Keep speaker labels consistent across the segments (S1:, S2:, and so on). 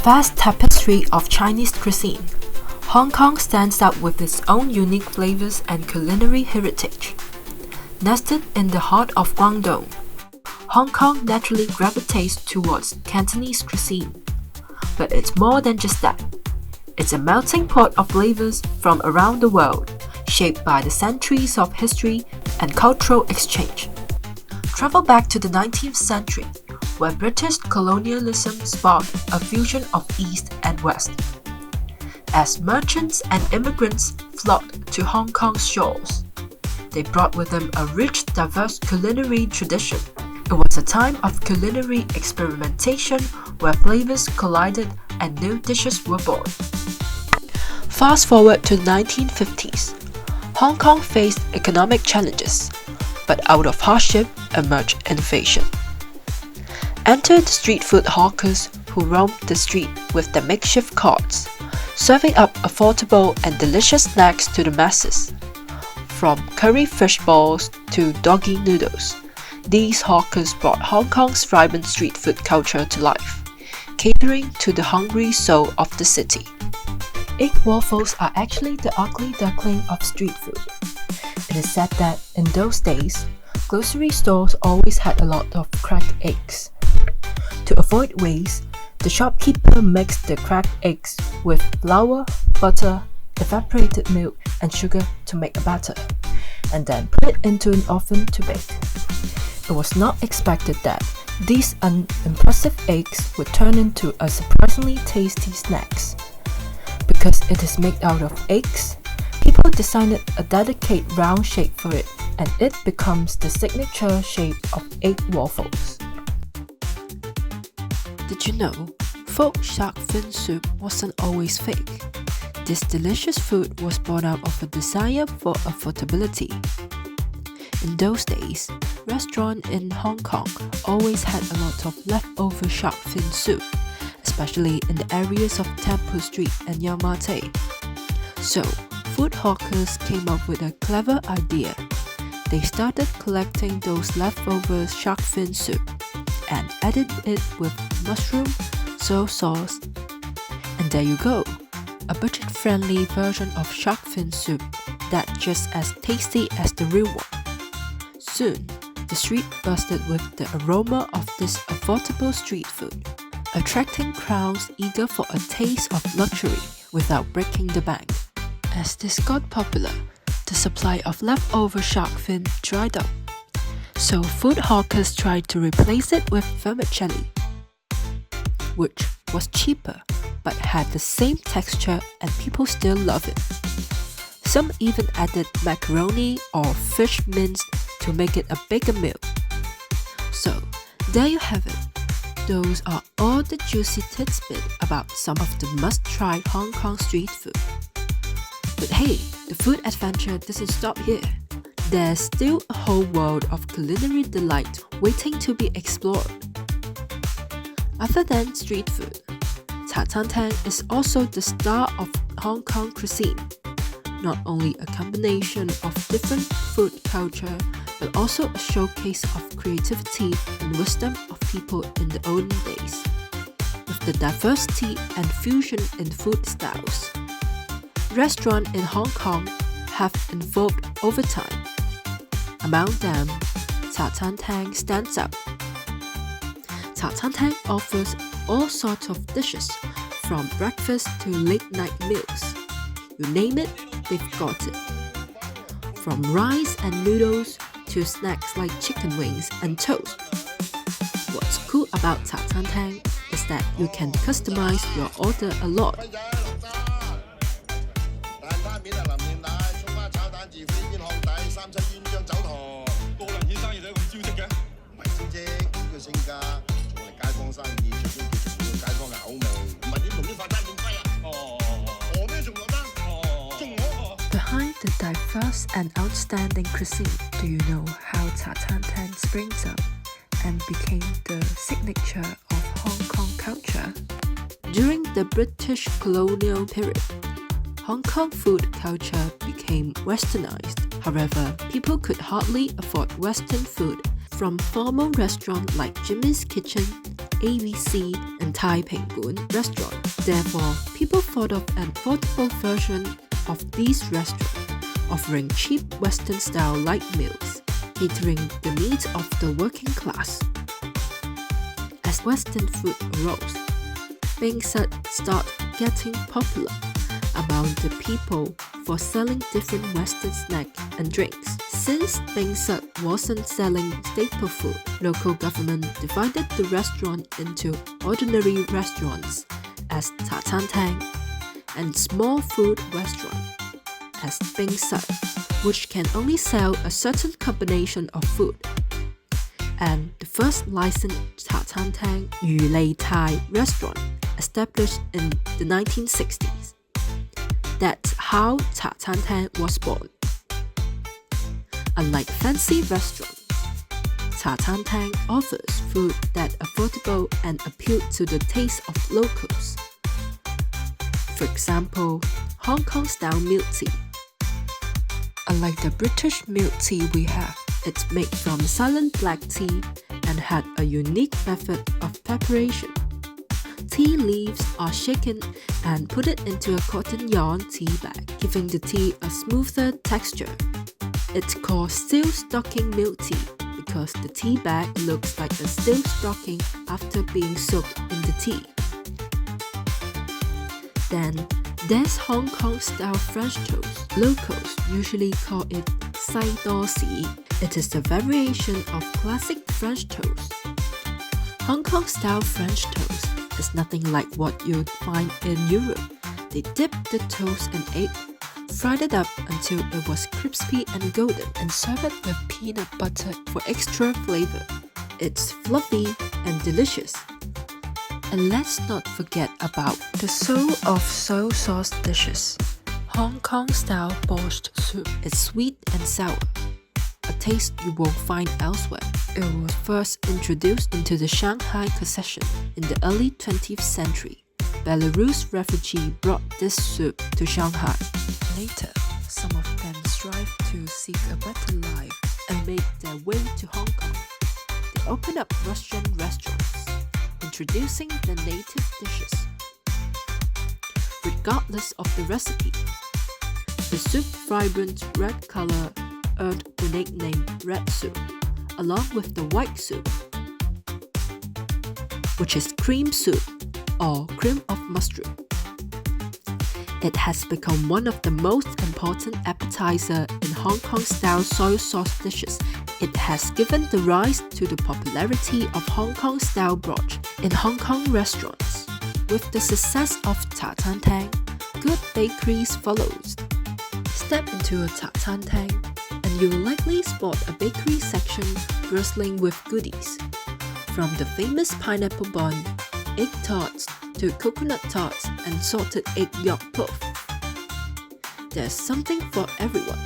S1: vast tapestry of Chinese cuisine, Hong Kong stands out with its own unique flavors and culinary heritage. Nested in the heart of Guangdong, Hong Kong naturally gravitates towards Cantonese cuisine. But it's more than just that. It's a melting pot of flavors from around the world, shaped by the centuries of history and cultural exchange. Travel back to the 19th century, where British colonialism sparked a fusion of East and West. As merchants and immigrants flocked to Hong Kong's shores, they brought with them a rich, diverse culinary tradition. It was a time of culinary experimentation where flavors collided and new dishes were born. Fast forward to the 1950s, Hong Kong faced economic challenges, but out of hardship emerged innovation. Enter the street food hawkers who roamed the street with their makeshift carts, serving up affordable and delicious snacks to the masses. From curry fish balls to doggy noodles, these hawkers brought Hong Kong's vibrant street food culture to life, catering to the hungry soul of the city. Egg waffles are actually the ugly duckling of street food. It is said that in those days, grocery stores always had a lot of cracked eggs. To avoid waste, the shopkeeper mixed the cracked eggs with flour, butter, evaporated milk, and sugar to make a batter, and then put it into an oven to bake. It was not expected that these unimpressive eggs would turn into a surprisingly tasty snacks. Because it is made out of eggs, people designed a dedicated round shape for it, and it becomes the signature shape of egg waffles. Did you know folk shark fin soup wasn't always fake? This delicious food was born out of a desire for affordability. In those days, restaurants in Hong Kong always had a lot of leftover shark fin soup, especially in the areas of Temple Street and Yau Ma Tei. So, food hawkers came up with a clever idea. They started collecting those leftover shark fin soup and added it with mushroom, soy sauce, and there you go, a budget-friendly version of shark fin soup that's just as tasty as the real one. Soon, the street bursted with the aroma of this affordable street food, attracting crowds eager for a taste of luxury without breaking the bank. As this got popular, the supply of leftover shark fin dried up. So food hawkers tried to replace it with vermicelli, which was cheaper but had the same texture and people still love it. Some even added macaroni or fish minced to make it a bigger meal. So there you have it. Those are all the juicy tidbits about some of the must-try Hong Kong street food. But hey, the food adventure doesn't stop here. There's still a whole world of culinary delight waiting to be explored. Other than street food, Tang is also the star of Hong Kong cuisine. Not only a combination of different food culture, but also a showcase of creativity and wisdom of people in the olden days. With the diversity and fusion in food styles, restaurants in Hong Kong have evolved over time. Among them, Tang stands out. Tang offers all sorts of dishes, from breakfast to late-night meals. You name it, they've got it. From rice and noodles to snacks like chicken wings and toast. What's cool about Tang is that you can customize your order a lot. Behind the diverse and outstanding cuisine, do you know how Tang springs up and became the signature of Hong Kong culture? During the British colonial period, Hong Kong food culture became westernized. However, people could hardly afford Western food. From formal restaurants like Jimmy's Kitchen, ABC and Thai Penguin restaurant. Therefore, people thought of an affordable version of these restaurants, offering cheap Western-style light meals, catering the needs of the working class. As Western food arose, Bing Sut started getting popular among the people for selling different Western snacks and drinks. Since Bing Sut wasn't selling staple food, local government divided the restaurant into ordinary restaurants as Ta Tan Tang and small food restaurant as Bing Sut, which can only sell a certain combination of food. And the first licensed Ta Tan Tang Yu Lei Thai restaurant established in the 1960s. That's how Ta Tan Tang was born. Unlike fancy restaurants, Ta Tan Tang offers food that affordable and appeal to the taste of locals. For example, Hong Kong-style milk tea. Unlike the British milk tea we have, it's made from silent black tea and had a unique method of preparation. Tea leaves are shaken and put it into a cotton yarn tea bag, giving the tea a smoother texture. It's called still stocking milk tea because the tea bag looks like a still stocking after being soaked in the tea. Then there's Hong Kong-style French toast. Locals usually call it sai do si. It is a variation of classic French toast. Hong Kong-style French toast is nothing like what you'd find in Europe. They dip the toast in egg, fried it up until it was crispy and golden, and serve it with peanut butter for extra flavor. It's fluffy and delicious. And let's not forget about the soul of soy sauce dishes. Hong Kong-style borscht soup is sweet and sour, a taste you won't find elsewhere. It was first introduced into the Shanghai concession in the early 20th century. Belarus refugees brought this soup to Shanghai. Later, some of them strived to seek a better life and made their way to Hong Kong. They opened up Russian restaurants, introducing the native dishes. Regardless of the recipe, the soup's vibrant red color earned the nickname red soup, along with the white soup, which is cream soup or cream of mushroom. It has become one of the most important appetizers in Hong Kong-style soy sauce dishes. It has given the rise to the popularity of Hong Kong-style broth in Hong Kong restaurants. With the success of Ta Tan Tang, good bakeries follows. Step into a Ta Tan Tang, and you will likely spot a bakery section bristling with goodies, from the famous pineapple bun, egg tarts, to coconut tarts and salted egg yolk puff. There's something for everyone.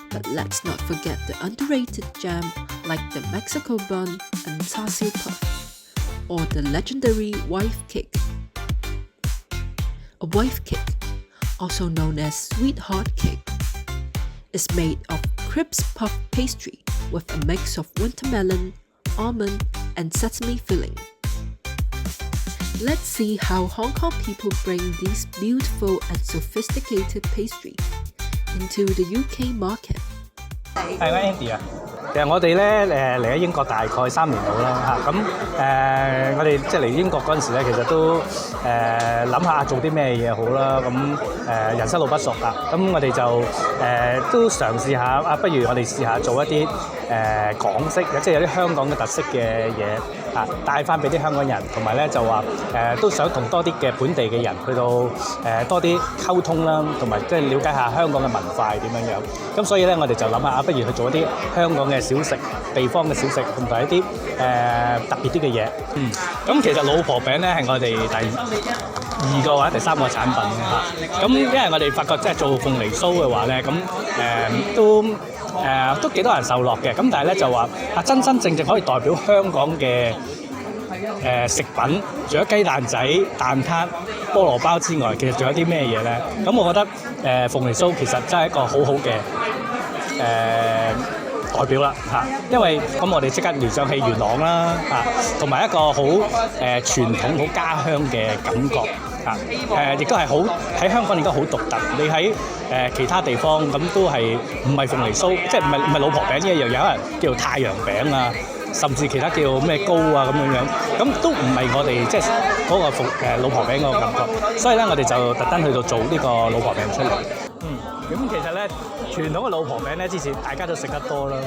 S1: But let's not forget the underrated jam like the Mexico bun and char siu puff, or the legendary wife cake. A wife cake, also known as sweetheart cake, is made of crisp puff pastry with a mix of watermelon, almond, and sesame filling. Let's see how Hong Kong people bring these beautiful and sophisticated pastries into the UK market.
S2: 係我 Andy 啊，其實我哋咧嚟咗英國大概3年到啦嚇，咁我哋即係嚟英國嗰陣時咧，其實都諗下做啲咩嘢好啦，咁人生路不熟啊，咁我哋就都嘗試下啊，不如我哋試下做一啲港式嘅，即係有啲香港嘅特色嘅嘢啊，帶翻俾啲香港人，同埋咧就話都想同多啲嘅本地嘅人去到多啲溝通啦，同埋即係了解下香港嘅文化係點樣樣，咁所以咧我哋就諗下啊，不如去做一啲香港嘅小食、地方嘅小食，同埋一啲特別啲嘅嘢。咁其實老婆餅咧係我哋第2個或者第3個產品嚇。咁因為我哋發覺即係做鳳梨酥嘅話咧，咁都幾多人受落嘅。咁但係咧就話啊，真正可以代表香港嘅食品，除咗雞蛋仔、蛋撻、菠蘿包之外，其實仲有啲咩嘢咧？咁我覺得鳳梨酥其實真係一個好好嘅代表啦嚇，因為咁我哋即刻聯想起元朗啦嚇，同埋一個好傳統好家鄉嘅感覺嚇，亦都係好喺香港亦都好獨特。你喺其他地方咁都係唔係鳳梨酥，即係唔係老婆餅呢一樣，有人叫做太陽餅啊，甚至其他叫咩糕啊咁樣，咁都唔係我哋即係嗰個老婆餅嗰個感覺，所以咧我哋就特登去到做呢個老婆餅出嚟。咁其實咧傳統嘅老婆餅咧，之前大家都食得多啦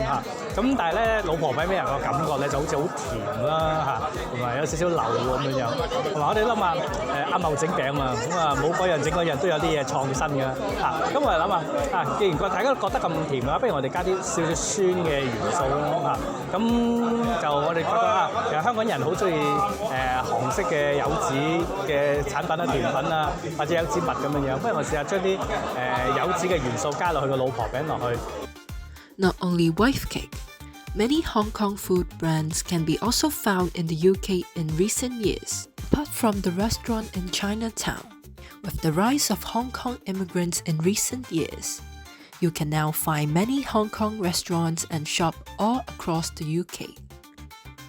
S2: 嚇，咁但係咧老婆餅俾人個感覺咧就好似好甜啦嚇，同埋有少少流咁樣，同埋我哋諗下阿茂整餅嘛，咁啊冇嗰樣整嗰樣都有啲嘢創新㗎嚇，咁我哋諗下既然大家都覺得咁甜嘅話，不如我哋加啲少少酸嘅元素啦嚇，咁就我哋覺得其實香港人好中意韓式嘅柚子嘅產品啦、甜品啊，或者柚子蜜咁樣，不如我試下將啲柚子嘅元素加落去個老婆餅落去。
S1: Not only wife cake, many Hong Kong food brands can be also found in the UK in recent years. Apart from the restaurant in Chinatown, with the rise of Hong Kong immigrants in recent years, you can now find many Hong Kong restaurants and shops all across the UK.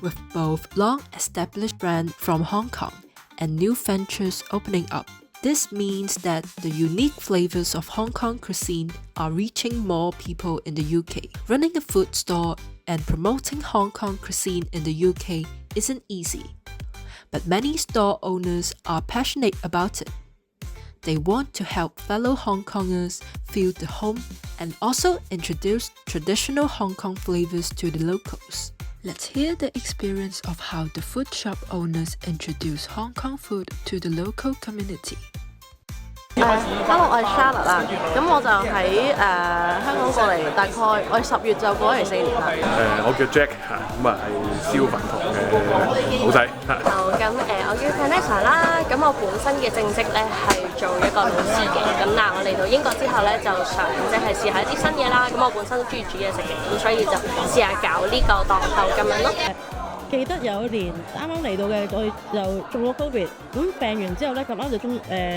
S1: With both long-established brands from Hong Kong and new ventures opening up, this means that the unique flavors of Hong Kong cuisine are reaching more people in the UK. Running a food store and promoting Hong Kong cuisine in the UK isn't easy, but many store owners are passionate about it. They want to help fellow Hong Kongers feel the home and also introduce traditional Hong Kong flavors to the locals. Let's hear the experience of how the food shop owners introduce Hong Kong food to the local community.
S3: Hello， 我係 Charlotte 啦，咁我就喺香港過嚟，大概我10月就過嚟4年啦。
S4: 我叫 Jack 嚇，咁啊係燒飯堂嘅老細嚇。
S3: 咁我叫 Vanessa 啦，咁我本身嘅正職咧係做一個老師嘅，咁但係我嚟到英國之後咧就想即係試下一啲新嘢啦，咁我本身都中意煮嘢食嘅，咁所以就試下搞呢個檔口咁樣咯。
S5: 記得有一年啱啱嚟到嘅，我又中咗 Covid， 咁病完之後咧咁啱就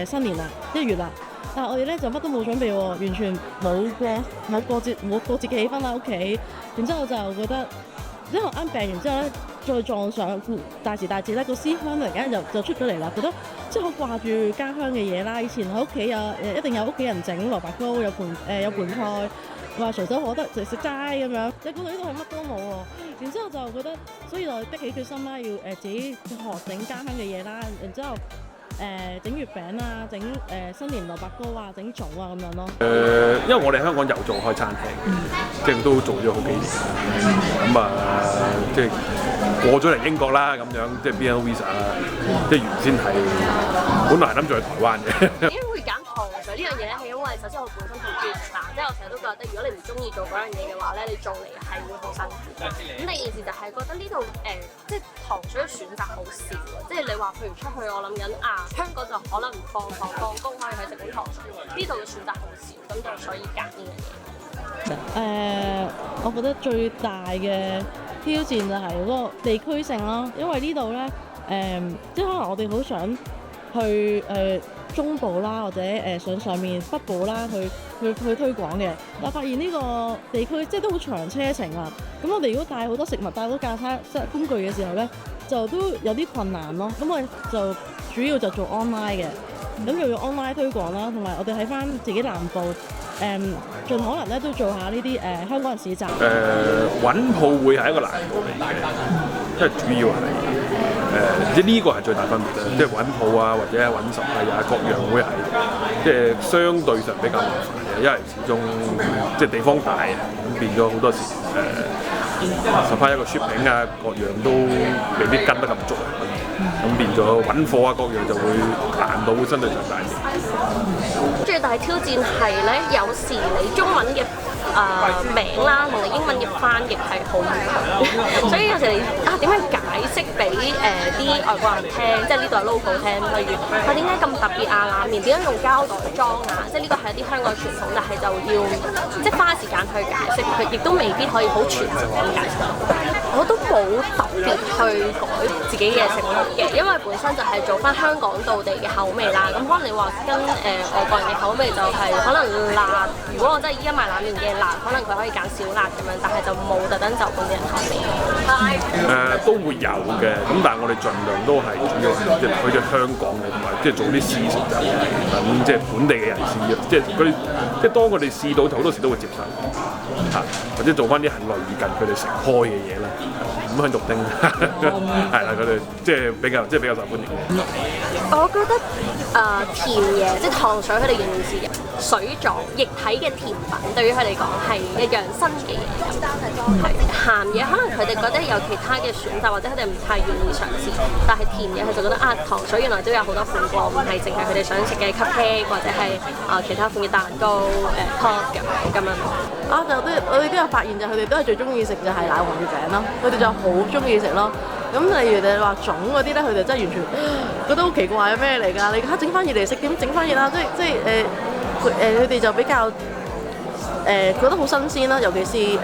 S5: 新年啦，1月啦，但係我哋咧就乜都冇準備喎，完全冇過節嘅氣氛啦屋企，然之後就覺得，因為啱病完之後咧，再撞上大時大節咧，個思鄉突然間就出咗嚟啦，覺得即係好掛住家鄉嘅嘢啦，以前喺屋企一定有屋企人整蘿蔔糕，有盤菜。話隨手可得就食齋咁樣，你估到呢度係乜都冇喎，然之後就覺得，所以就逼起決心啦，要自己學整家鄉嘅嘢啦，然之後整月餅啦，整新年蘿蔔糕啊，整粽啊咁樣咯。
S4: 因為我哋香港有做開餐廳，即係都做咗好幾年啦，咁即係過咗嚟英國啦，咁樣即係 BNO Visa 啦，即係原先係本來諗住去台灣嘅。
S3: 點解會揀糖水呢樣嘢咧？係因為首先我本身好中意食飯，即係我成日都覺得，如果你唔中意做嗰樣嘢嘅話咧，你做嚟係會好辛苦。咁第二件事就係覺得呢度即係糖水嘅選擇好少，即係你話譬如出去，我諗緊香港就可能放工可以去食碗糖水，呢度嘅選擇好少，咁就所以揀呢樣嘢。
S5: 我覺得最大嘅挑戰就係嗰個地區性啦，因為呢度咧即係可能我哋好想去中部啦，或者上面北部啦，去推廣嘅。但係發現呢個地區即係都好長車程啊。咁我哋如果帶好多食物、帶好多架車即係工具嘅時候咧，就都有啲困難咯。咁我哋就主要就做 online 嘅，咁又要 online 推廣啦，同埋我哋喺翻自己南部盡可能咧都做下呢啲香港人市集。
S4: 揾鋪會係一個難度嚟嘅，因為主要係。即係呢個係最大分別啦，即係揾鋪啊，或者揾實體啊，各樣會係即係相對上比較麻煩嘅，因為始終即係地方大啊，咁變咗好多時實體一個 shipping 啊，各樣都未必跟得咁足，咁變咗揾貨啊，各樣就會難度會相對上大啲。
S3: 最大挑戰係咧，有時你中文嘅名啦，同你英文嘅翻譯係好唔同，所以有時你點樣解釋俾啲外國人聽，即係呢度係 local 聽，例如佢點解咁特別啊，冷麵點樣用膠袋裝啊，即係呢個係一啲香港傳統，但係就要即係花時間去解釋，佢亦都未必可以好全面咁解釋到。我都冇特別去改自己嘅食譜嘅，因為本身就係做翻香港道地嘅口味啦。咁可能你話跟外國人嘅口味就係可能辣，如果我真係依家賣冷麵嘅辣，可能佢可以揀少辣咁樣，但係就冇特登就本地人口味。
S4: 都會有嘅，咁但係我哋盡量都係主要即係去咗香港嘅，同埋即係做啲試食就係等即係本地嘅人試嘅，即係佢哋即係當佢哋試到好多時都會接受嚇，或者做翻啲係類近佢哋食開嘅嘢啦，五香肉丁係啦，佢哋即係比較受歡迎嘅。
S3: 我覺得甜嘢即係糖水，佢哋形容詞水狀液體嘅甜品，對於佢嚟講係一樣新嘅嘢咁。係鹹嘢，可能佢哋覺得有其他嘅選擇，或者佢哋唔太願意嘗試。但係甜嘢，佢就覺得糖水原來都有好多款喎，唔係淨係佢哋想食嘅 cupcake 或者係其他款嘅蛋糕pop 咁樣。
S5: 我哋都有發現就係佢哋都係最中意食就係奶黃月餅咯，佢哋就好中意食咯。咁例如你話粽嗰啲咧，佢哋真係完全覺得好奇怪，咩嚟㗎？你整翻熱嚟食點整翻熱啊？即係佢哋就比較覺得好新鮮啦，尤其是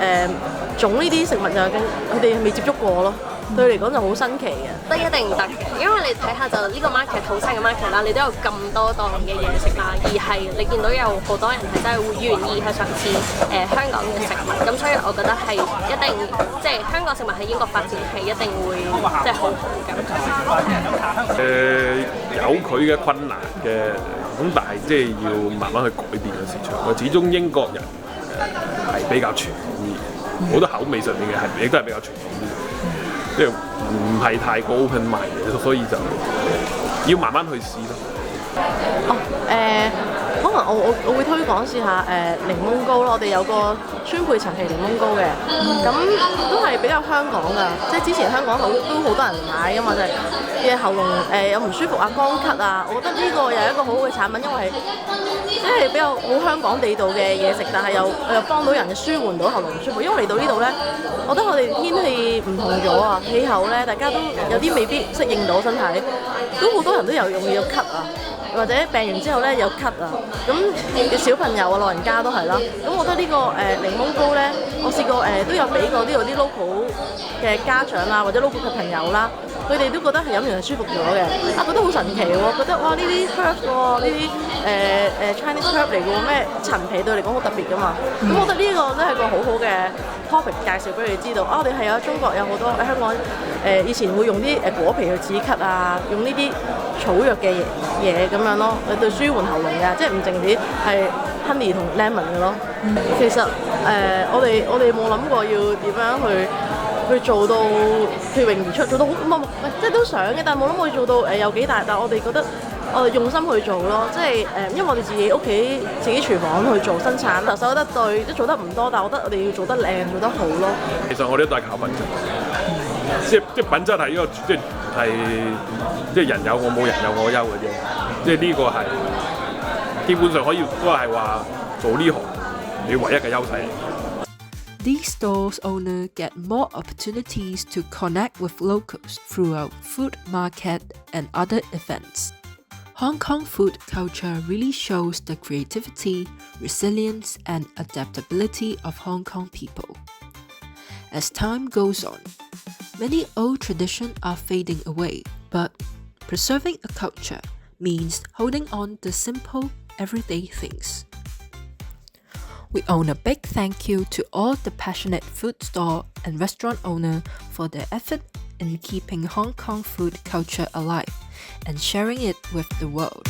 S5: 粽呢啲食物就佢哋未接觸過咯。對佢嚟講就好新奇嘅，
S3: 得一定唔得嘅，因為你睇下就呢個 market 土生嘅 market 啦，你都有咁多檔嘅嘢食啦，而係你見到有好多人係真係會願意去嘗試香港嘅食物，咁所以我覺得係一定即係香港食物喺英國發展係一定會即係好好嘅。
S4: 有佢嘅困難嘅，咁但係即係要慢慢去改變個市場。始終英國人係比較傳統啲，好多口味上面嘅係亦都係比較傳統啲。即係唔係太過 open mind 嘅，所以就要慢慢去試咯。
S5: 可能我會推廣試下檸檬糕咯。我哋有個川貝陳皮檸檬糕嘅，咁都係比較香港㗎。即係之前香港都好多人買㗎嘛，就係嘅喉嚨有唔舒服啊、乾咳啊。我覺得呢個又係一個好好嘅產品，因為即係比較好香港地道嘅嘢食，但係又幫到人舒緩到喉嚨唔舒服。因為嚟到呢度咧，我覺得我哋天氣唔同咗啊，氣候咧大家都有啲未必適應到身體，都好多人都有容易有咳啊。或者病完之後咧有咳啊，咁小朋友啊、老人家都係啦。咁我覺得呢個檸檬糕咧，我試過都有俾過呢度啲 local 嘅家長啦，或者 local 嘅朋友啦，佢哋都覺得係飲完係舒服咗嘅。覺得好神奇喎，覺得哇呢啲 herbs 喎，呢啲Chinese herb 嚟嘅喎，咩陳皮對嚟講好特別㗎嘛。咁我覺得呢個都係個好好嘅 topic 介紹俾佢哋知道。我哋係有中國有好多香港以前會用啲果皮去止咳啊，用呢啲草藥嘅嘢咁樣咯，對舒緩喉嚨嘅，即係唔淨止係 honey 同 lemon 嘅咯。其實我哋冇諗過要點樣去做到脫穎而出，做到好即係都想嘅，但係冇諗過做到有幾大。但係我哋覺得我哋用心去做咯，即係因為我哋自己屋企自己廚房去做生產，手得對，即係做得唔多，但係我覺得我哋要做得靚，做得好咯。
S4: 其實我哋都係靠品質，即係品質係一個即係人有我冇人有我優嘅啫，即係呢個係基本上可以都係話做呢行你唯一嘅優勢。
S1: These stores' owners get more opportunities to connect with locals throughout food market and other events. Hong Kong food culture really shows the creativity, resilience, and adaptability of Hong Kong people. As time goes on, many old traditions are fading away, but preserving a culture means holding on to simple, everyday things. We owe a big thank you to all the passionate food store and restaurant owners for their effort in keeping Hong Kong food culture alive and sharing it with the world.